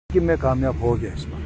कि मैं कामयाब हो गया इसमें।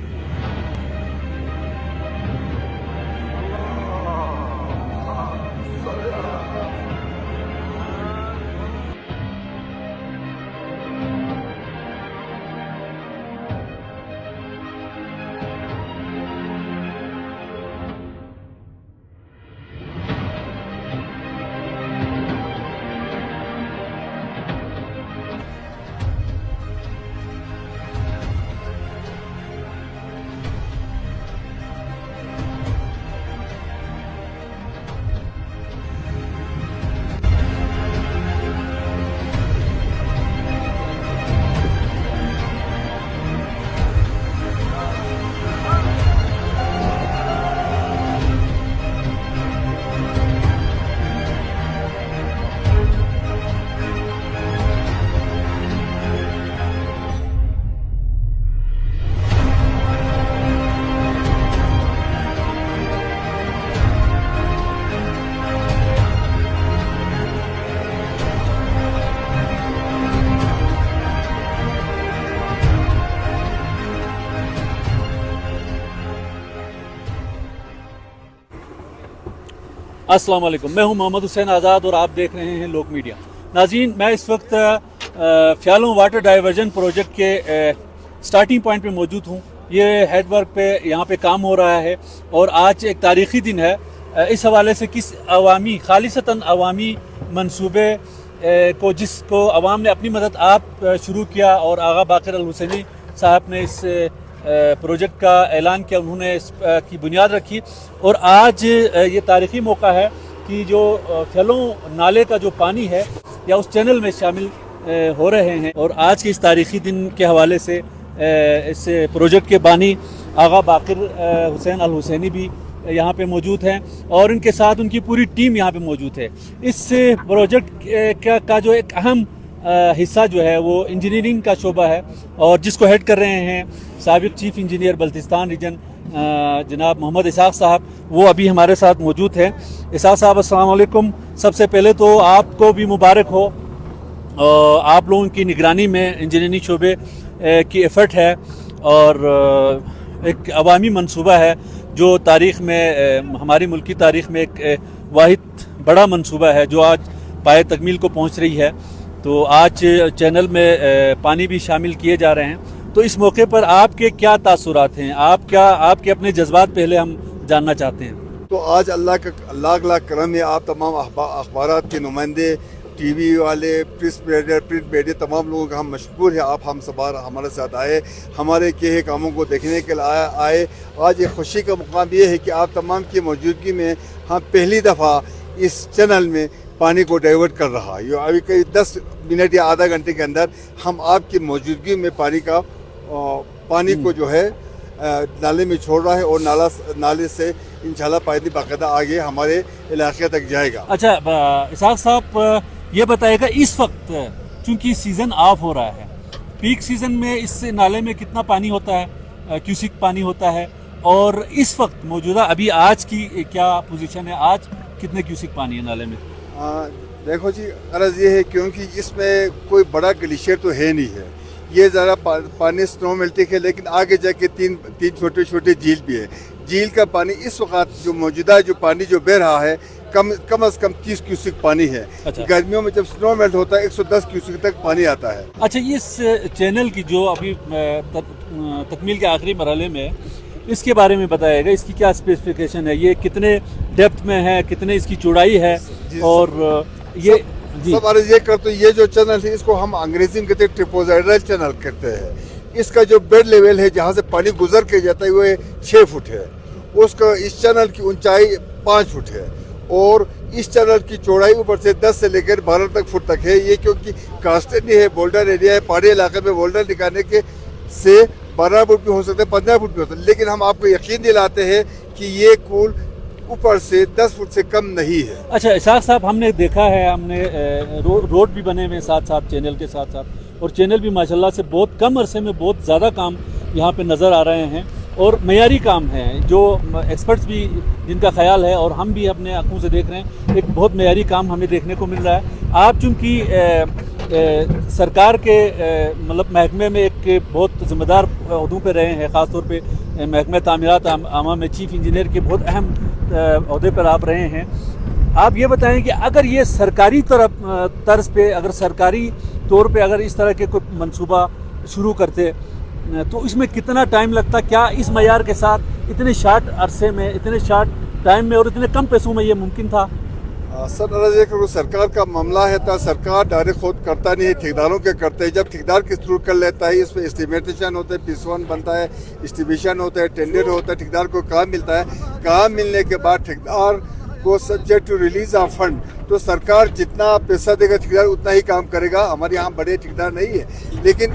अस्सलाम वालेकुम, मैं हूं मोहम्मद हुसैन आज़ाद और आप देख रहे हैं लोक मीडिया। नाज़रीन, मैं इस वक्त फ्यालों वाटर डाइवर्जन प्रोजेक्ट के स्टार्टिंग पॉइंट पे मौजूद हूं। ये हेड वर्क पे यहाँ पे काम हो रहा है और आज एक तारीख़ी दिन है। इस हवाले से किस अवामी खालिसतन अवामी मंसूबे को जिसको अवाम ने अपनी मदद आप शुरू किया और आगा बाकर अल हुसैनी साहब ने इस प्रोजेक्ट का ऐलान किया, उन्होंने की बुनियाद रखी। और आज ये तारीख़ी मौका है कि जो फ्यालों नाले का जो पानी है या उस चैनल में शामिल हो रहे हैं। और आज के इस तारीख़ी दिन के हवाले से इस प्रोजेक्ट के बानी आगा बाकर हुसैन अल हुसैनी भी यहाँ पे मौजूद हैं और इनके साथ उनकी पूरी टीम यहाँ पे मौजूद है। इस प्रोजेक्ट का जो एक अहम हिस्सा जो है वो इंजीनियरिंग का शोबा है और जिसको हेड कर रहे हैं साबिक चीफ इंजीनियर बल्तिस्तान रीजन जनाब मोहम्मद इसाक साहब, वो अभी हमारे साथ मौजूद हैं। इसाक साहब, अस्सलाम वालेकुम। सबसे पहले तो आपको भी मुबारक हो, आप लोगों की निगरानी में इंजीनियरिंग शोबे की एफर्ट है और एक अवामी मंसूबा है जो तारीख़ में हमारी मुल्क की तारीख़ में एक वाहिद बड़ा मंसूबा है जो आज पाए तकमील को पहुँच रही है। तो आज चैनल में पानी भी शामिल किए जा रहे हैं। तो इस मौके पर आपके क्या तासुरात हैं, आपके अपने जज्बात पहले हम जानना चाहते हैं। तो आज अल्लाह का लाख लाख करम है, आप तमाम अखबारात के नुमाइंदे, टीवी वाले, प्रिंट मीडिया, तमाम लोगों का हम मशकूर है। आप हम सब हमारे साथ आए, हमारे किए कामों को देखने के लिए आए। आज एक खुशी का मुकाम ये है कि आप तमाम की मौजूदगी में हम पहली दफ़ा इस चैनल में पानी को डाइवर्ट कर रहा है। अभी कई 10 मिनट या आधा घंटे के अंदर हम आपकी मौजूदगी में पानी को जो है नाले में छोड़ रहा है और नाले से इंशाल्लाह पानी बाकायदा आगे हमारे इलाके तक जाएगा। अच्छा इसाक साहब, ये बताइएगा इस वक्त चूंकि सीज़न ऑफ हो रहा है, पीक सीज़न में इस नाले में कितना पानी होता है, क्यूसिक पानी होता है, और इस वक्त मौजूदा अभी आज की क्या पोजीशन है, आज कितने क्यूसिक पानी है नाले में? देखो जी, अर्ज़ ये है क्योंकि इसमें कोई बड़ा ग्लेशियर तो है नहीं है, ये ज़रा पानी स्नो मेल्टिंग है, लेकिन आगे जाके तीन छोटे छोटे झील भी है। झील का पानी इस वक्त जो मौजूदा जो पानी जो बह रहा है कम से कम 30 क्यूसिक पानी है। अच्छा। गर्मियों में जब स्नो मेल्ट होता है 110 क्यूसिक तक पानी आता है। अच्छा, इस चैनल की जो अभी तकमील के आखिरी मरहले में, इसके बारे में बताइएगा, इसकी क्या स्पेसिफिकेशन है, ये कितने डेप्थ में है, कितने इसकी चौड़ाई है, और ये सब अर्ज ये करते, ये जो चैनल है इसको हम अंग्रेजी में कहते हैं ट्रिपोजाइडल चैनल कहते हैं। इसका जो बेड लेवल है जहाँ से पानी गुजर के जाता है वो 6 फुट है, उसका इस चैनल की ऊंचाई 5 फुट है और इस चैनल की चौड़ाई ऊपर से 10 से लेकर 12 फुट तक है। ये क्योंकि कास्टेड नहीं है, बोल्डर एरिया है, पहाड़ी इलाके में बोल्डर निकालने के से 12 फुट भी हो सकते हैं, 15 फुट भी हो सकते हैं, लेकिन हम आपको यकीन दिलाते हैं कि ये कूल ऊपर से 10 फुट से कम नहीं है। अच्छा इसाक साहब, हमने देखा है, हमने रोड भी बने हुए साथ साथ चैनल के साथ साथ, और चैनल भी माशाल्लाह से बहुत कम अरसे में बहुत ज़्यादा काम यहाँ पे नज़र आ रहे हैं और मयारी काम है जो एक्सपर्ट्स भी जिनका ख्याल है और हम भी अपने आंखों से देख रहे हैं, एक बहुत मयारी काम हमें देखने को मिल रहा है। आप चूँकि सरकार के मतलब महकमे में एक के बहुत ज़िम्मेदार अहदों पे रहे हैं, ख़ास तौर पे महकमा तामीरात आमा में चीफ़ इंजीनियर के बहुत अहम अहदे पर आप रहे हैं। आप ये बताएं कि अगर ये सरकारी तर्ज पे, अगर सरकारी तौर पे अगर इस तरह के कोई मंसूबा शुरू करते तो इसमें कितना टाइम लगता? क्या इस मयार के साथ इतने शार्ट अरसे में, इतने शार्ट टाइम में और इतने कम पैसों में ये मुमकिन था? सर अर्ज़ है कि सरकार का मामला है तो सरकार डायरेक्ट खुद करता नहीं है, ठेकेदारों के करते हैं। जब ठेकेदार के थ्रू कर लेता है, इसमें एस्टिमेटेशन होता है, पीस1 बनता है, एस्टिमेशन होता है, टेंडर होता है, ठेकेदार को काम मिलता है। काम मिलने के बाद ठेकेदार को subject to release of fund, तो सरकार जितना पैसा देगा ठेकेदार उतना ही काम करेगा। हमारे यहाँ बड़े ठेकेदार नहीं है, लेकिन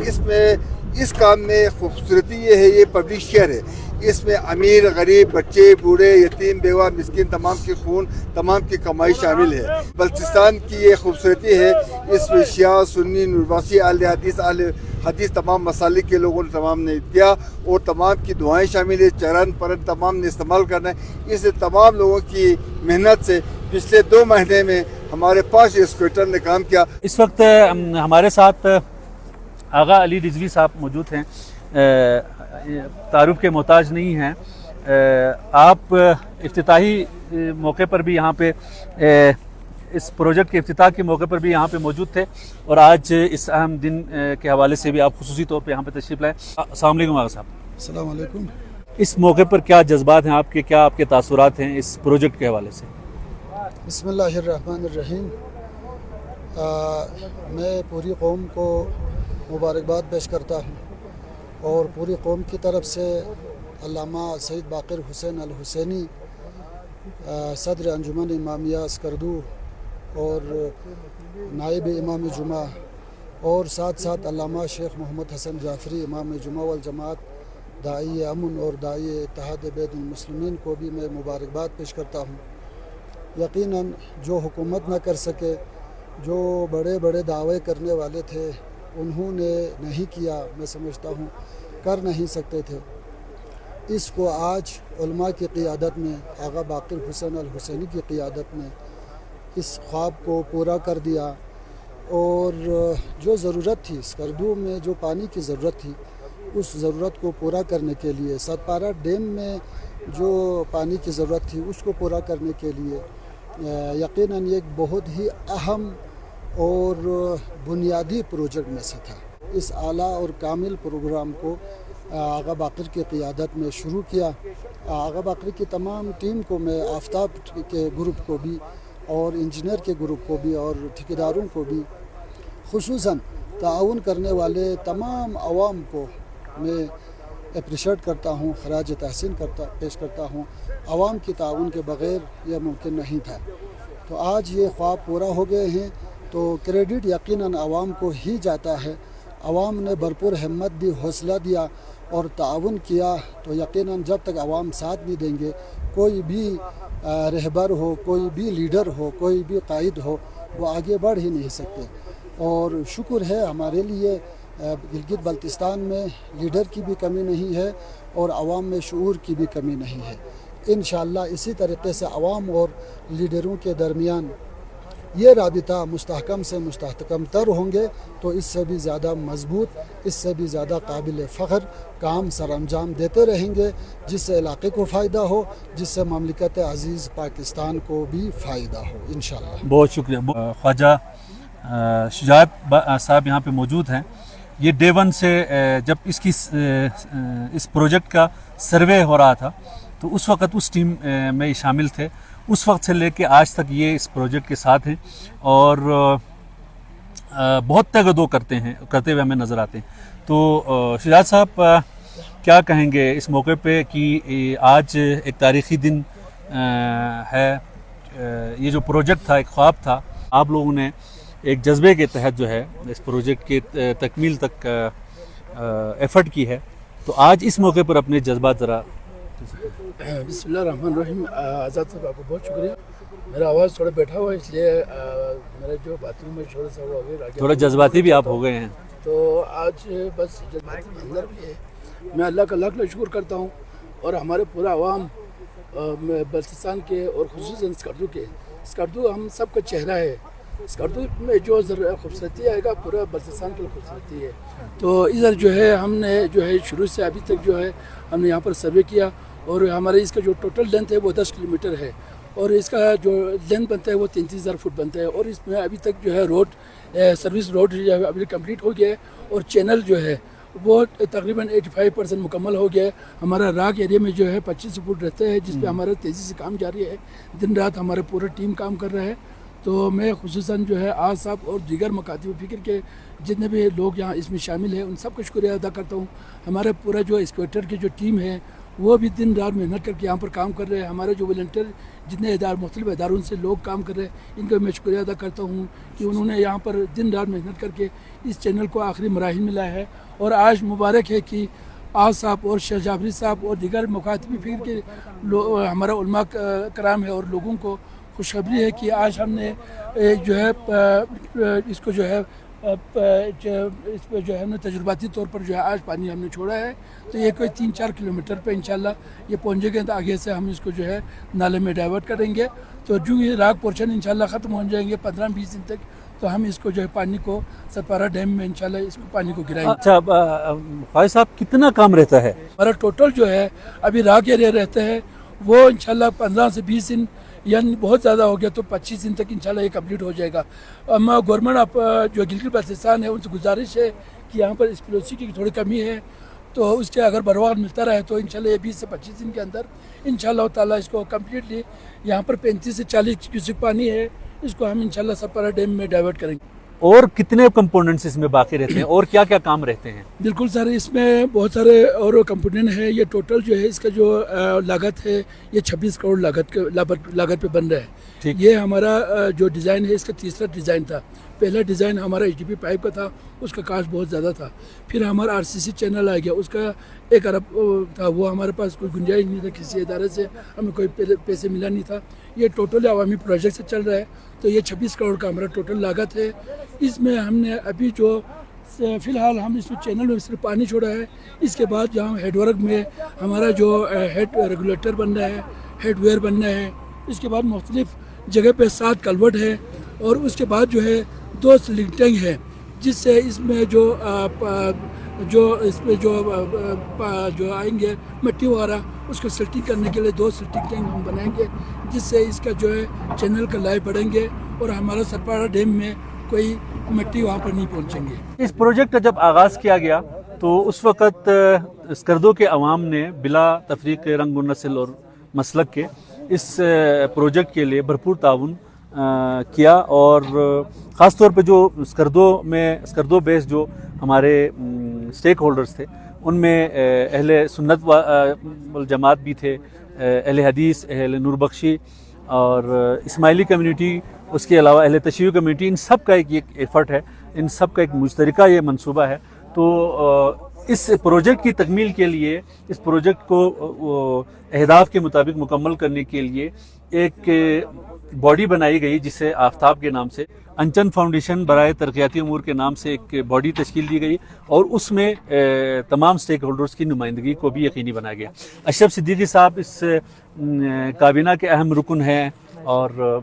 इस काम में खूबसूरती ये है, ये पब्लिक शेयर है। इसमें अमीर, गरीब, बच्चे, बूढ़े, यतीम, बेवा, मिस्किन, तमाम की खून, तमाम की कमाई शामिल है। बल्तिस्तान की ये खूबसूरती है, इसमें शिया, सुन्नी, नूरवासी, अहले हदीस तमाम मसालिक के लोगों ने तमाम ने किया और तमाम की दुआएं शामिल है। चरण परन तमाम ने इस्तेमाल करना है। इस तमाम लोगों की मेहनत से पिछले 2 महीने में हमारे 5 एक्सक्वेटर ने काम किया। इस वक्त हमारे साथ आगा अली रिजवी साहब मौजूद हैं, तारुफ के मोहताज नहीं हैं। आप इफ्तिताही मौके पर भी यहाँ पे इस प्रोजेक्ट के इफ्तिताह के मौके पर भी यहाँ पे मौजूद थे और आज इस अहम दिन के हवाले से भी आप खुसूसी तौर पे यहाँ पे तशरीफ़ लाए। अस्सलाम वालेकुम आगा साहब। अस्सलाम वालेकुम। इस मौके पर क्या जज्बात हैं आपके, क्या आपके तासुरात हैं इस प्रोजेक्ट के हवाले से? बिस्मिल्लाहिर्रहमानिर्रहीम। मैं पूरी कौम को मुबारकबाद पेश करता हूँ और पूरी कौम की तरफ से अल्लामा सैयद बाक़िर हुसैन अल हुसैनी, सदर अंजुमन इमामिया स्कर्दू और नायब इमाम जुमा और साथ साथ अल्लामा शेख मोहम्मद हसन जाफरी इमाम जुमा वल जमात, दाई अमन और दाई इत्तेहाद बैतुल मुस्लिमीन को भी मैं मुबारकबाद पेश करता हूँ। यकीनन जो हुकूमत न कर सके, जो बड़े बड़े दावे करने वाले थे, उन्होंने नहीं किया, मैं समझता हूँ कर नहीं सकते थे। इसको आज उलमा की क़ियादत में, आगा बाक़िर हुसैन अल हुसैनी की क़ियादत में इस ख्वाब को पूरा कर दिया। और जो ज़रूरत थी, स्कर्दू में जो पानी की ज़रूरत थी, उस ज़रूरत को पूरा करने के लिए, सतपारा डैम में जो पानी की ज़रूरत थी उसको पूरा करने के लिए यकीनन ये एक बहुत ही अहम और बुनियादी प्रोजेक्ट में से था। इस आला और कामिल प्रोग्राम को आगा बाक़िर की क़ियादत में शुरू किया। आगा बाक़िर की तमाम टीम को मैं, आफ्ताब के ग्रुप को भी और इंजीनियर के ग्रुप को भी और ठेकेदारों को भी, खुसूसन ताउन करने वाले तमाम अवाम को मैं अप्रिशिएट करता हूँ, खराज तहसीन पेश करता हूँ। अवाम की ताउन के बग़ैर यह मुमकिन नहीं था। तो आज ये ख्वाब पूरा हो गए हैं, तो क्रेडिट यकीनन अवाम को ही जाता है। अवाम ने भरपूर हिम्मत दी, हौसला दिया और ताउन किया, तो यकीनन जब तक अवाम साथ नहीं देंगे, कोई भी रहबर हो, कोई भी लीडर हो, कोई भी कायद हो, वो आगे बढ़ ही नहीं सकते। और शुक्र है हमारे लिए गिलगित बल्तिस्तान में लीडर की भी कमी नहीं है और अवाम में शऊर की भी कमी नहीं है। इंशाअल्लाह इसी तरीके से अवाम और लीडरों के दरमियान ये राबिता मुस्तहकम से मुस्तहकम तर होंगे, तो इससे भी ज़्यादा मजबूत, इससे भी ज़्यादा काबिल फ़ख्र काम सर अंजाम देते रहेंगे, जिससे इलाके को फ़ायदा हो, जिससे ममलिकत अज़ीज़ पाकिस्तान को भी फ़ायदा हो इंशाअल्लाह। बहुत शुक्रिया। ख्वाजा शुजात साहब यहाँ पे मौजूद हैं। ये डे 1 से जब इस प्रोजेक्ट का सर्वे हो रहा था तो उस वक़्त उस टीम में शामिल थे। उस वक्त से लेके आज तक ये इस प्रोजेक्ट के साथ हैं और बहुत तगदो करते हुए हमें नज़र आते हैं। तो शुजात साहब क्या कहेंगे इस मौके पे कि आज एक तारीख़ी दिन है। ये जो प्रोजेक्ट था, एक ख्वाब था, आप लोगों ने एक जज्बे के तहत जो है इस प्रोजेक्ट के तकमील तक एफ़र्ट की है, तो आज इस मौके पर अपने जज्बात ज़रा। बिस्मिल्लाहिर्रहमानिर्रहीम। आज़ाद साहब आपको बहुत शुक्रिया। मेरा आवाज़ थोड़ा बैठा हुआ है, इसलिए मेरा जो बाथरूम में थोड़ा सा वो थोड़ा जज्बाती भी आप हो गए हैं। तो आज बस जज्बाती मंजर भी है। मैं अल्लाह का लाख लाख शुक्र करता हूँ और हमारे पूरा अवाम बल्तिस्तान के और खुसूसन स्कर्दू हम सब का चेहरा है। اسکردو میں جو خوبصورتی آئے گا پورا بلتستان کی خوبصورتی ہے. تو ادھر جو ہے ہم نے جو ہے شروع سے ابھی تک جو ہے ہم نے یہاں پر سروے کیا اور ہمارے اس کا جو ٹوٹل لینتھ ہے وہ 10 کلومیٹر ہے اور اس کا جو لینتھ بنتا ہے وہ 33,000 فٹ بنتا ہے اور اس میں ابھی تک جو ہے روڈ سروس روڈ جو ہے ابھی کمپلیٹ ہو گیا ہے اور چینل جو ہے وہ تقریباً 85% مکمل ہو گیا ہے. ہمارا راک ایریا میں جو ہے 25 فٹ رہتا ہے جس پہ ہمارا تیزی سے کام جاری ہے. دن رات ہمارا پورا ٹیم کام کر رہا ہے. تو میں خصوصاً جو ہے آج صاحب اور دیگر مکاتب فکر کے جتنے بھی لوگ یہاں اس میں شامل ہیں ان سب کا شکریہ ادا کرتا ہوں. ہمارا پورا جو اسکویٹر کی جو ٹیم ہے وہ بھی دن رات محنت کر کے یہاں پر کام کر رہے ہیں. ہمارے جو والنٹیئر جتنے مختلف اداروں سے لوگ کام کر رہے ہیں ان کا میں شکریہ ادا کرتا ہوں کہ انہوں نے یہاں پر دن رات محنت کر کے اس چینل کو آخری مراحل میں لایا ہے. اور آج مبارک ہے کہ آج صاحب اور شیخ جعفری صاحب اور دیگر مخاطب فکر کے ہمارا علماء کرام ہے اور لوگوں کو خوشخبری ہے کہ آج ہم نے جو ہے اس کو جو ہے اس پہ جو ہے ہم نے تجرباتی طور پر جو ہے آج پانی ہم نے چھوڑا ہے. تو یہ کوئی 3-4 کلومیٹر پہ انشاءاللہ یہ پہنچے گے تو آگے سے ہم اس کو جو ہے نالے میں ڈائیورٹ کریں گے. تو جو یہ راک پورشن انشاءاللہ ختم ہو جائیں گے 15-20 دن تک تو ہم اس کو جو ہے پانی کو ستپارہ ڈیم میں انشاءاللہ اس کو پانی کو گرائیں گے. اچھا فائز صاحب کتنا کام رہتا ہے؟ ہمارا ٹوٹل جو ہے ابھی راک ایریا رہتا ہے وہ انشاءاللہ 15 سے 20 دن یعنی بہت زیادہ ہو گیا تو 25 دن تک انشاءاللہ یہ کمپلیٹ ہو جائے گا. اما گورنمنٹ جو گلگت بلتستان ہے ان سے گزارش ہے کہ یہاں پر ایکسپلوسیو کی تھوڑی کمی ہے تو اس کے اگر بروقت ملتا رہے تو انشاءاللہ یہ 20 سے 25 دن کے اندر انشاءاللہ تعالیٰ اس کو کمپلیٹلی یہاں پر 35 سے 40 کیوسک پانی ہے اس کو ہم انشاءاللہ ستپارہ ڈیم میں ڈائیورٹ کریں گے. اور کتنے کمپوننٹس اس میں باقی رہتے ہیں اور کیا کیا کام رہتے ہیں؟ بالکل سر اس میں بہت سارے اور کمپوننٹ ہیں. یہ ٹوٹل جو ہے اس کا جو لاگت ہے یہ 26 کروڑ لاگت پہ بن رہا ہے. یہ ہمارا جو ڈیزائن ہے اس کا تیسرا ڈیزائن تھا. پہلا ڈیزائن ہمارا HDP پائپ کا تھا اس کا کاسٹ بہت زیادہ تھا. پھر ہمارا RCC چینل آ گیا اس کا 1 ارب تھا وہ ہمارے پاس کوئی گنجائش نہیں تھا کسی ادارے سے ہمیں کوئی پیسے ملا نہیں تھا. یہ ٹوٹل عوامی پروجیکٹ سے چل رہا ہے تو یہ 26 کروڑ کا ہمارا ٹوٹل لاگت ہے. اس میں ہم نے ابھی جو فی الحال ہم اس میں چینل میں صرف پانی چھوڑا ہے. اس کے بعد جہاں ہیڈ ورک میں ہمارا جو ہیڈ ریگولیٹر بننا ہے ہیڈ ویئر بننا ہے. اس کے بعد مختلف جگہ پہ 7 کلوٹ ہے اور اس کے بعد جو ہے 2 سلنگ ٹینک ہے جس سے اس میں جو اس میں جو آئیں گے مٹی وغیرہ اس کو سلٹنگ کرنے کے لیے 2 سلٹنگ ٹینک ہم بنائیں گے جس سے اس کا جو ہے چینل کا لائف بڑھیں گے اور ہمارا ستپارہ ڈیم میں کوئی مٹی وہاں پر نہیں پہنچیں گے. اس پروجیکٹ کا جب آغاز کیا گیا تو اس وقت اسکردو کے عوام نے بلا تفریق رنگ و نسل اور مسلک کے اس پروجیکٹ کے لیے بھرپور تعاون کیا اور خاص طور پہ جو اسکردو بیس جو ہمارے سٹیک ہولڈرز تھے ان میں اہل سنت والجماعت بھی تھے, اہل حدیث, اہل نور بخشی اور اسماعیلی کمیونٹی, اس کے علاوہ اہل تشیع کمیونٹی. ان سب کا ایک ایفرٹ ہے, ان سب کا ایک مشترکہ یہ منصوبہ ہے. تو اس پروجیکٹ کی تکمیل کے لیے, اس پروجیکٹ کو اہداف کے مطابق مکمل کرنے کے لیے ایک باڈی بنائی گئی جسے آفتاب کے نام سے, انچن فاؤنڈیشن برائے ترقیاتی امور کے نام سے ایک باڈی تشکیل دی گئی اور اس میں تمام سٹیک ہولڈرز کی نمائندگی کو بھی یقینی بنایا گیا. اشرف صدیقی صاحب اس کابینہ کے اہم رکن ہیں اور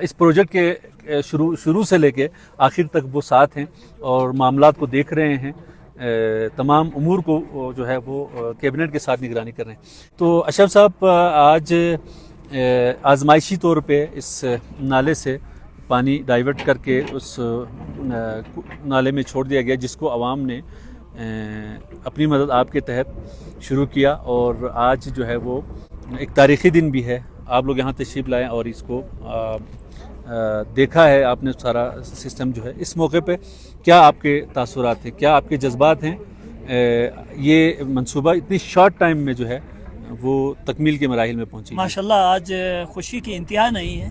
اس پروجیکٹ کے شروع سے لے کے آخر تک وہ ساتھ ہیں اور معاملات کو دیکھ رہے ہیں, تمام امور کو جو ہے وہ کیبنٹ کے ساتھ نگرانی کر رہے ہیں. تو اشرف صاحب آج آزمائشی طور پہ اس نالے سے پانی ڈائیورٹ کر کے اس نالے میں چھوڑ دیا گیا جس کو عوام نے اپنی مدد آپ کے تحت شروع کیا اور آج جو ہے وہ ایک تاریخی دن بھی ہے. آپ لوگ یہاں تشریف لائیں اور اس کو دیکھا ہے آپ نے سارا سسٹم جو ہے. اس موقع پہ کیا آپ کے تاثرات ہیں, کیا آپ کے جذبات ہیں؟ یہ منصوبہ اتنی شارٹ ٹائم میں جو ہے وہ تکمیل کے مراحل میں پہنچی. ماشاءاللہ آج خوشی کی انتہا نہیں ہے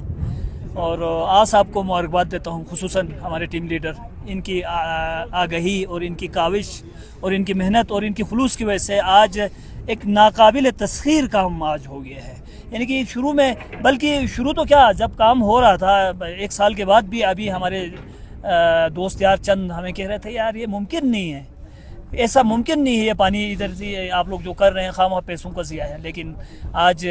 اور آج آپ کو مبارکباد دیتا ہوں, خصوصاً ہمارے ٹیم لیڈر. ان کی آگہی اور ان کی کاوش اور ان کی محنت اور ان کی خلوص کی وجہ سے آج ایک ناقابل تسخیر کام آج ہو گیا ہے. یعنی کہ شروع میں, بلکہ شروع تو کیا, جب کام ہو رہا تھا 1 سال کے بعد بھی ابھی ہمارے دوست یار چند ہمیں کہہ رہے تھے یار یہ ممکن نہیں ہے ऐसा मुमकिन नहीं है ये पानी इधर से आप लोग जो कर रहे हैं खामा पैसों का ज़िया है। लेकिन आज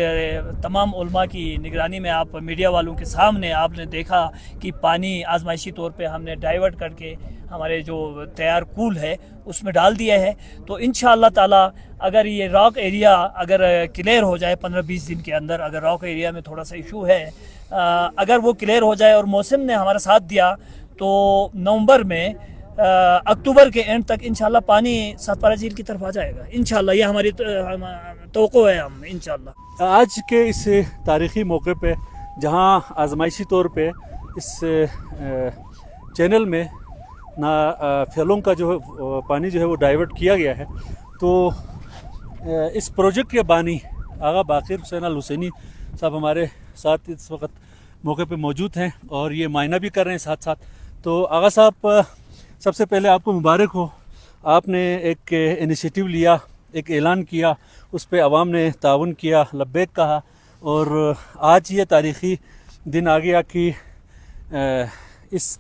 तमाम उलमा की निगरानी में आप मीडिया वालों के सामने आपने देखा कि पानी आजमाइशी तौर पे हमने डाइवर्ट करके हमारे जो तैयार कूल है उसमें डाल दिया है। तो इंशाअल्लाह ताला अगर ये रॉक एरिया अगर क्लियर हो जाए 15-20 दिन के अंदर, अगर रॉक एरिया में थोड़ा सा इशू है, अगर वो क्लियर हो जाए और मौसम ने हमारा साथ दिया तो नवंबर में अक्टूबर के एंड तक इंशाल्लाह पानी सतपारा झील की तरफ आ जाएगा इंशाल्लाह। ये हमारी तवक्को है हम इंशाल्लाह। आज के इस तारीख़ी मौके पे जहां आजमाइशी तौर पे इस चैनल में ना फैलों का जो पानी जो है वो डाइवर्ट किया गया है, तो इस प्रोजेक्ट के बानी आगा बाकिर हुसैन अल हुसैनी साहब हमारे साथ इस वक्त मौके पे मौजूद हैं और ये मायना भी कर रहे हैं साथ साथ। तो आगा साहब, सबसे पहले आपको मुबारक हो, आपने एक इनिशिएटिव लिया, एक ऐलान किया, उस पे आवाम ने ताउन किया, लब्बैक कहा, और आज ये तारीख़ी दिन आ गया कि इस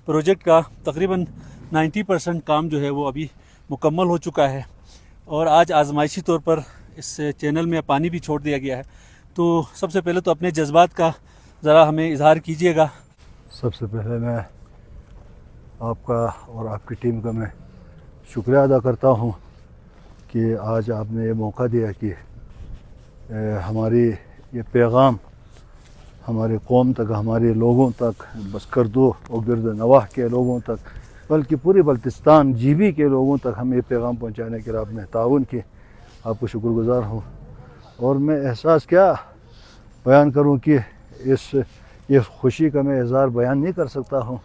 प्रोजेक्ट का तकरीबन 90% काम जो है वो अभी मुकम्मल हो चुका है और आज आजमाइशी तौर पर इस चैनल में पानी भी छोड़ दिया गया है। तो सबसे पहले तो अपने जज्बात का ज़रा हमें इजहार कीजिएगा। सबसे पहले मैं आपका और आपकी टीम का मैं शुक्रिया अदा करता हूँ कि आज आपने ये मौका दिया कि हमारी ये पैगाम हमारे कौम तक, हमारे लोगों तक, बसकरदो और गिरद नवाह के लोगों तक, बल्कि पूरी बल्तिस्तान जीबी के लोगों तक हम ये पैगाम पहुँचाने के लिए आपने ताउन की, आपको शुक्रगुज़ार हूँ। और मैं एहसास क्या बयान करूँ कि ये खुशी का मैं इज़हार बयान नहीं कर सकता हूँ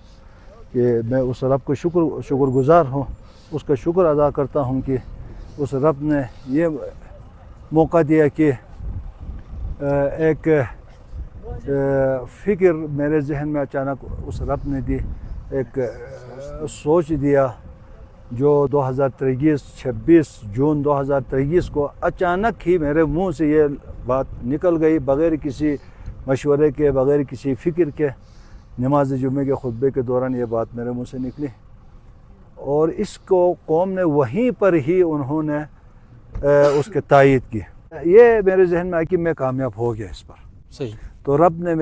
कि मैं उस रब को शुक्रगुज़ार हूँ, उसका शुक्र अदा करता हूँ कि उस रब ने ये मौका दिया कि एक फ़िक्र मेरे जहन में अचानक उस रब ने दी, एक सोच दिया जो 26 जून 2023 को अचानक ही मेरे मुंह से ये बात निकल गई, बग़ैर किसी मशवरे के, बग़ैर किसी फ़िक्र के। नमाज जुम्मे के खुतबे के दौरान ये बात मेरे मुंह से निकली और इसको कौम ने वहीं पर ही उन्होंने उसके तायीद की। ये मेरे जहन में आया कि मैं कामयाब हो गया इस पर। सही। तो रब ने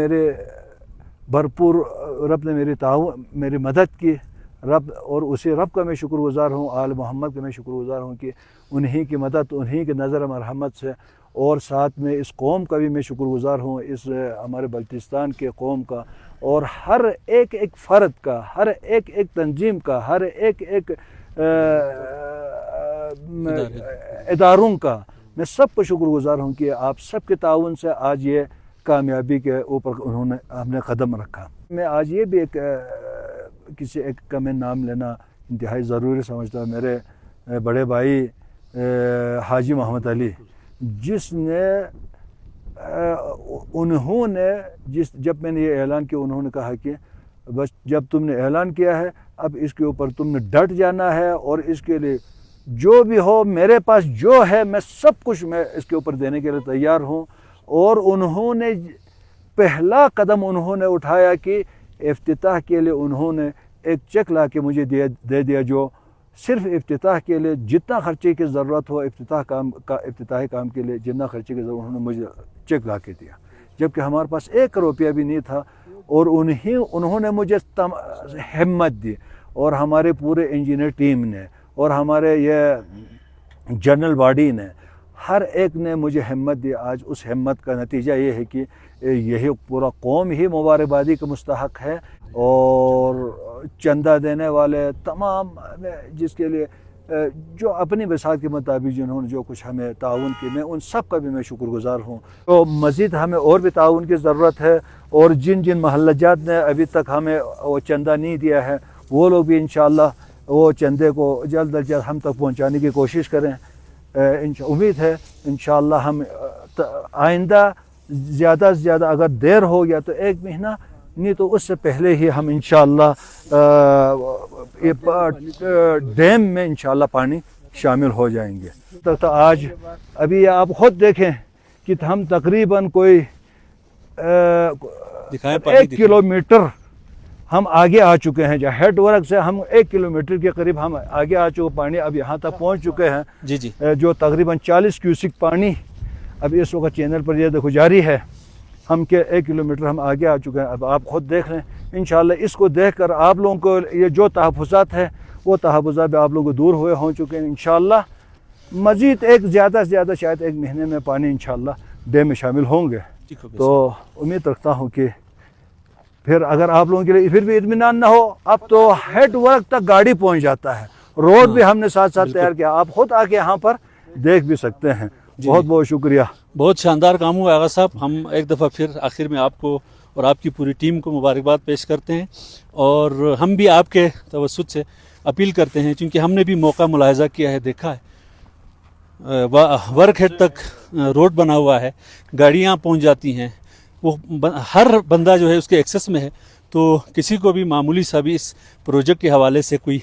मेरी मदद की, रब, और उसी रब का मैं शुक्रगुज़ार हूँ, आल मोहम्मद का मैं शुक्रगुज़ार हूँ कि उन्हीं की मदद, उन्हीं की नज़र मरहमत से, और साथ में इस कौम का भी मैं शुक्रगुज़ार हूँ, इस हमारे बल्तिस्तान के कौम का, और हर एक फ़र्द का, हर एक तंजीम का, हर एक इदारों का मैं सबको शुक्रगुज़ार हूँ कि आप सबके ताउन से आज ये कामयाबी के ऊपर हमने कदम रखा। मैं आज ये भी किसी एक का मैं नाम लेना इंतहाई ज़रूरी समझता हूँ। मेरे बड़े भाई हाजी मोहम्मद अली, उन्होंने जब मैंने ये ऐलान किया, उन्होंने कहा कि बस जब तुमने ऐलान किया है अब इसके ऊपर तुमने डट जाना है और इसके लिए जो भी हो, मेरे पास जो है मैं सब कुछ मैं इसके ऊपर देने के लिए तैयार हूँ। और उन्होंने पहला कदम उन्होंने उठाया कि इफ्तिताह के लिए उन्होंने एक चेक ला के मुझे दे दिया, जो सिर्फ इफ्तिताह के लिए जितना खर्चे की ज़रूरत हो, इफ्तिताही काम के लिए जितना खर्चे की ज़रूरत, उन्होंने मुझे चेक ला के दिया, जबकि हमारे पास 1 रुपया भी नहीं था। और उन्होंने मुझे हिम्मत दी, और हमारे पूरे इंजीनियर टीम ने और हमारे ये जनरल बॉडी ने, हर एक ने मुझे हिम्मत दी। आज उस हिम्मत का नतीजा ये है कि यही पूरा कौम ही मुबारकबादी का मुस्तहक है, और चंदा देने वाले तमाम, जिसके लिए जो अपनी बसात के मुताबिक जिन्होंने जो कुछ हमें ताउन की, मैं उन सब का भी मैं शुक्रगुज़ार हूँ। तो मज़ीद हमें और भी ताउन की ज़रूरत है, और जिन महल्लाजात ने अभी तक हमें वो चंदा नहीं दिया है, वो लोग भी इंशाअल्लाह वो चंदे को जल्द अज जल्द हम तक पहुँचाने की कोशिश करें। उम्मीद है इंशाअल्लाह हम आइंदा ज़्यादा से ज़्यादा, अगर देर हो गया तो 1 महीना, नहीं तो उससे पहले ही हम इंशाअल्लाह ये डैम में इंशाअल्लाह पानी शामिल हो जाएंगे। तो आज अभी आप ख़ुद देखें कि हम तकरीबन कोई 1 किलोमीटर ہم آگے آ چکے ہیں. جہاں ہیڈ ورک سے ہم 1 کلومیٹر کے قریب ہم آگے آ چکے. پانی اب یہاں تک پہنچ چکے ہیں جی جی جو تقریباً 40 کیوسک پانی اب اس وقت چینل پر یہ دیکھو جاری ہے. ہم کے 1 کلومیٹر ہم آگے آ چکے ہیں. اب آپ خود دیکھ لیں انشاءاللہ. اس کو دیکھ کر آپ لوگوں کو یہ جو تحفظات ہے وہ تحفظات بھی آپ لوگوں کو دور ہو چکے ہیں انشاءاللہ. مزید زیادہ سے زیادہ شاید 1 مہینے میں پانی انشاءاللہ ڈیم میں شامل ہوں گے. تو امید رکھتا ہوں کہ پھر اگر آپ لوگوں کے لیے پھر بھی اطمینان نہ ہو, اب تو ہیڈ ورک تک گاڑی پہنچ جاتا ہے. روڈ بھی ہم نے ساتھ ساتھ تیار کیا, آپ خود آ کے یہاں پر دیکھ بھی سکتے ہیں. بہت بہت شکریہ. بہت شاندار کام ہوا آغا صاحب. ہم ایک دفعہ پھر آخر میں آپ کو اور آپ کی پوری ٹیم کو مبارکباد پیش کرتے ہیں, اور ہم بھی آپ کے توسط سے اپیل کرتے ہیں, چونکہ ہم نے بھی موقع ملاحظہ کیا ہے, دیکھا ہے ورک ہیڈ تک روڈ بنا ہوا ہے, گاڑیاں پہنچ جاتی ہیں, وہ ہر بندہ جو ہے اس کے ایکسس میں ہے. تو کسی کو بھی معمولی سا بھی اس پروجیکٹ کے حوالے سے کوئی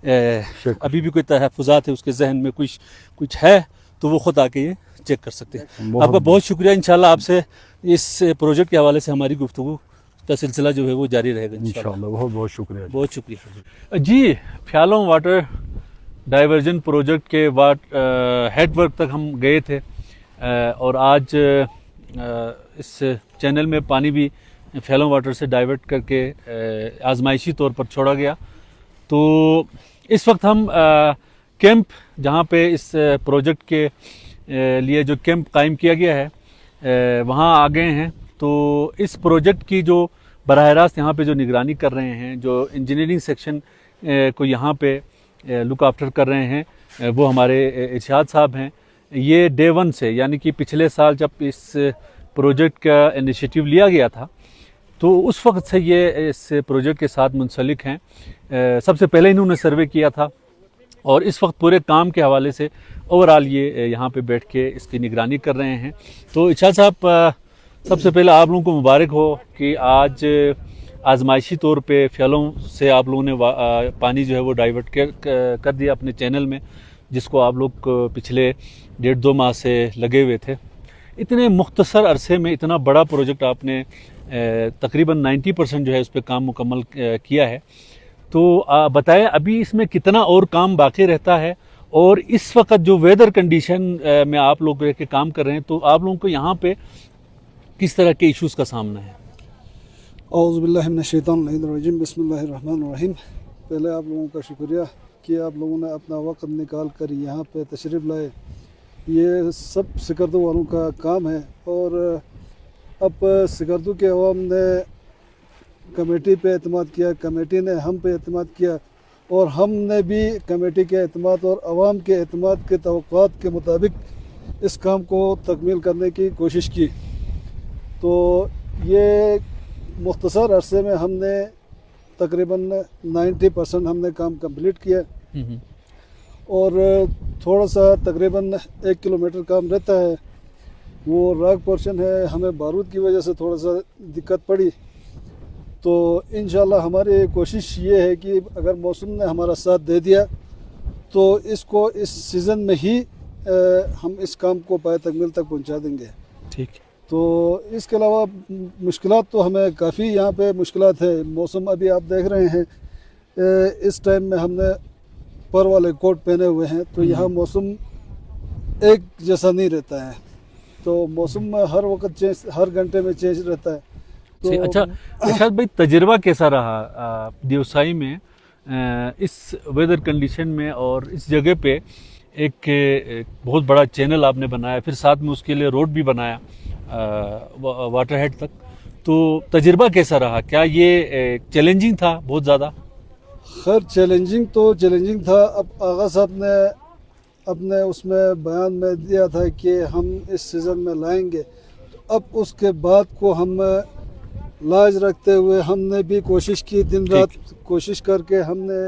ابھی بھی کوئی تحفظات ہے اس کے ذہن میں کچھ ہے تو وہ خود آ کے یہ چیک کر سکتے ہیں. آپ کا بہت شکریہ. انشاءاللہ آپ سے اس پروجیکٹ کے حوالے سے ہماری گفتگو کا سلسلہ جو ہے وہ جاری رہے گا انشاءاللہ. بہت بہت شکریہ. بہت شکریہ. جی, پھیالوں واٹر ڈائیورژن پروجیکٹ کے ہیڈ ورک تک ہم گئے تھے, اور آج اس چینل میں پانی بھی پھیالوں واٹر سے ڈائیورٹ کر کے آزمائشی طور پر چھوڑا گیا. تو اس وقت ہم کیمپ جہاں پہ اس پروجیکٹ کے لیے جو کیمپ قائم کیا گیا ہے وہاں آ گئے ہیں. تو اس پروجیکٹ کی جو براہ راست یہاں پہ جو نگرانی کر رہے ہیں, جو انجینئرنگ سیکشن کو یہاں پہ لک آفٹر کر رہے ہیں, وہ ہمارے ارشاد صاحب ہیں. یہ ڈے 1 سے, یعنی کہ پچھلے سال جب اس پروجیکٹ کا انیشیٹو لیا گیا تھا تو اس وقت سے یہ اس پروجیکٹ کے ساتھ منسلک ہیں. سب سے پہلے انہوں نے سروے کیا تھا, اور اس وقت پورے کام کے حوالے سے اوورآل یہ یہاں پہ بیٹھ کے اس کی نگرانی کر رہے ہیں. تو ارشاد صاحب, سب سے پہلے آپ لوگوں کو مبارک ہو کہ آج آزمائشی طور پہ پھیالوں سے آپ لوگوں نے پانی جو ہے وہ ڈائیورٹ کر دیا اپنے چینل میں, جس کو آپ لوگ پچھلے 1.5-2 ماہ سے لگے ہوئے تھے. اتنے مختصر عرصے میں اتنا بڑا پروجیکٹ آپ نے تقریباً 90% جو ہے اس پہ کام مکمل کیا ہے. تو بتائیں ابھی اس میں کتنا اور کام باقی رہتا ہے, اور اس وقت جو ویدر کنڈیشن میں آپ لوگ رہ کے کام کر رہے ہیں تو آپ لوگوں کو یہاں پہ کس طرح کے ایشوز کا سامنا ہے؟ اعوذ باللہ من الشیطان الرجیم. بسم اللہ الرحمن الرحیم. پہلے آپ لوگوں کا شکریہ کہ آپ لوگوں نے اپنا وقت نکال کر یہاں پہ تشریف لائے. یہ سب سکردو والوں کا کام ہے, اور اب سکردو کے عوام نے کمیٹی پہ اعتماد کیا, کمیٹی نے ہم پہ اعتماد کیا, اور ہم نے بھی کمیٹی کے اعتماد اور عوام کے اعتماد کے توقعات کے مطابق اس کام کو تکمیل کرنے کی کوشش کی. تو یہ مختصر عرصے میں ہم نے تقریباً 90% ہم نے کام کمپلیٹ کیا, اور تھوڑا سا تقریباً 1 کلومیٹر کام رہتا ہے. وہ راک پورشن ہے, ہمیں بارود کی وجہ سے تھوڑا سا دقت پڑی. تو انشاءاللہ ہماری کوشش یہ ہے کہ اگر موسم نے ہمارا ساتھ دے دیا تو اس کو اس سیزن میں ہی ہم اس کام کو پائے تکمیل تک پہنچا دیں گے. ٹھیک. تو اس کے علاوہ مشکلات تو ہمیں کافی یہاں پہ مشکلات ہے. موسم ابھی آپ دیکھ رہے ہیں, اس ٹائم میں ہم نے پر والے کوٹ پہنے ہوئے ہیں, تو یہاں موسم ایک جیسا نہیں رہتا ہے. تو موسم میں ہر وقت چینج, ہر گھنٹے میں چینج رہتا ہے. اچھا ارشاد بھائی, تجربہ کیسا رہا دیوسائی میں اس ویدر کنڈیشن میں, اور اس جگہ پہ ایک بہت بڑا چینل آپ نے بنایا, پھر ساتھ میں اس کے لیے روڈ بھی بنایا واٹر ہیڈ تک, تو تجربہ کیسا رہا؟ کیا یہ چیلنجنگ تھا بہت زیادہ؟ خیر چیلنجنگ تو چیلنجنگ تھا. اب آغا صاحب نے اپنے اس میں بیان میں دیا تھا کہ ہم اس سیزن میں لائیں گے, تو اب اس کے بعد کو ہم لاج رکھتے ہوئے ہم نے بھی کوشش کی, دن رات کوشش کر کے ہم نے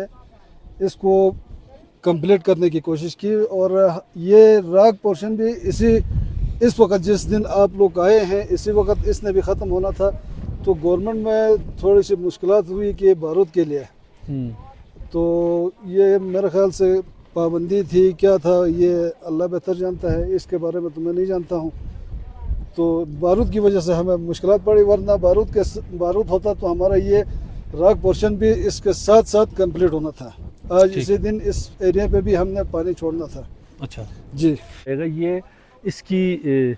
اس کو کمپلیٹ کرنے کی کوشش کی. اور یہ راک پورشن بھی اس وقت جس دن آپ لوگ آئے ہیں اسی وقت اس نے بھی ختم ہونا تھا. تو گورنمنٹ میں تھوڑی سی مشکلات ہوئی کہ بارود کے لیے, تو یہ میرے خیال سے پابندی تھی, کیا تھا یہ اللہ بہتر جانتا ہے, اس کے بارے میں تو میں نہیں جانتا ہوں. تو بارود کی وجہ سے ہمیں مشکلات پڑی, ورنہ بارود ہوتا تو ہمارا یہ राग पोर्शन भी इसके साथ साथ कंप्लीट होना था। आज इसी दिन इस एरिया पे भी हमने पानी छोड़ना था। अच्छा, जी अगर ये इसकी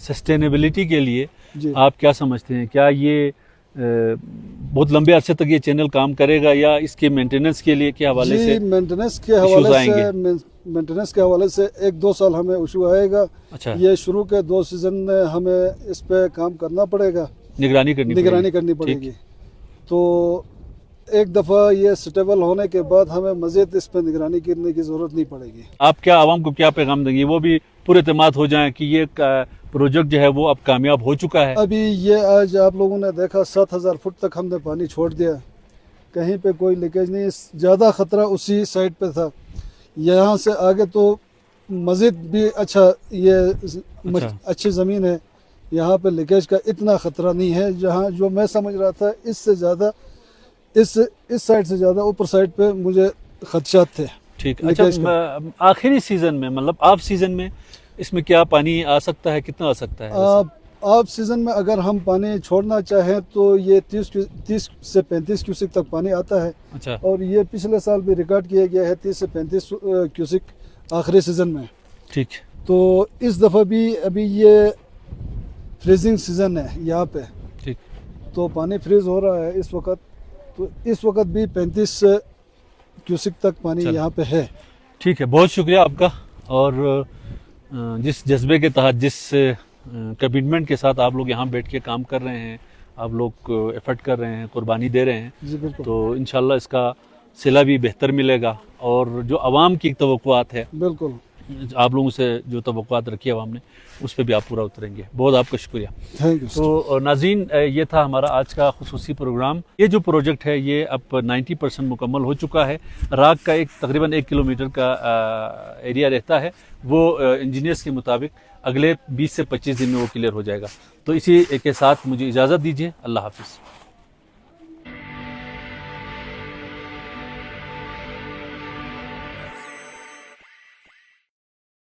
सस्टेनेबिलिटी के लिए जी आप क्या समझते हैं, क्या ये बहुत लंबे अरसे तक ये चैनल काम करेगा या इसके मेंटेनेंस के लिए के हवाले जी से मेंटेनेंस के issues हवाले आएंगे? से मेंटेनेंस के हवाले से 1-2 साल हमें इशू आएगा। अच्छा, ये शुरू के 2 सीजन में हमें इस पे काम करना पड़ेगा, निगरानी निगरानी करनी पड़ेगी। तो एक दफ़ा ये स्टेबल होने के बाद हमें मज़ीद इस पे निगरानी करने की ज़रूरत नहीं पड़ेगी। आप क्या आवाम को क्या पैगाम देंगे, वो भी पूरे एतमाद हो जाएं कि ये प्रोजेक्ट जो है वो अब कामयाब हो चुका है? अभी ये आज आप लोगों ने देखा 7000 फुट तक हमने पानी छोड़ दिया, कहीं पे कोई लीकेज नहीं। ज़्यादा ख़तरा उसी साइड पे था, यहाँ से आगे तो मज़ीद भी अच्छा ये अच्छी ज़मीन है, यहाँ पे लीकेज का इतना ख़तरा नहीं है। जहाँ जो मैं समझ रहा था इससे ज़्यादा इस साइड से ज़्यादा ऊपर साइड पे मुझे खदशात थे। ठीक, अच्छा, आखिरी सीज़न में मतलब ऑफ सीज़न में इसमें क्या पानी आ सकता है, कितना आ सकता है? ऑफ सीज़न में अगर हम पानी छोड़ना चाहें तो ये 30 से 35 क्यूसिक तक पानी आता है। अच्छा, और ये पिछले साल भी रिकॉर्ड किया गया है 30 से 35 क्यूसिक आखिरी सीज़न में। ठीक, तो इस दफ़ा भी अभी ये फ्रीजिंग सीज़न है यहाँ पे, ठीक, तो पानी फ्रीज हो रहा है इस वक्त। तो इस वक्त भी 35 क्यूसिक तक पानी यहाँ पे है। ठीक है, बहुत शुक्रिया आपका। और जिस जज्बे के तहत, जिस कमिटमेंट के साथ आप लोग यहाँ बैठ के काम कर रहे हैं, आप लोग एफर्ट कर रहे हैं, कुर्बानी दे रहे हैं, जी बिल्कुल, तो इंशाल्लाह इसका सिला भी बेहतर मिलेगा। और जो आवाम की तवक्कुआत है, बिल्कुल आप लोगों से जो तवक्कुआत रखी है आवाम ने, उस पर भी आप पूरा उतरेंगे। बहुत आपका शुक्रिया। Thank you. तो नाज़रीन, ये था हमारा आज का खुसूसी प्रोग्राम। ये जो प्रोजेक्ट है ये अब 90% मुकम्मल हो चुका है। राग का तकरीबन 1 किलोमीटर का एरिया रहता है, वो इंजीनियर्स के मुताबिक अगले 20 से 25 दिन में वो क्लियर हो जाएगा। तो इसी के साथ मुझे इजाज़त दीजिए। अल्लाह हाफिज़।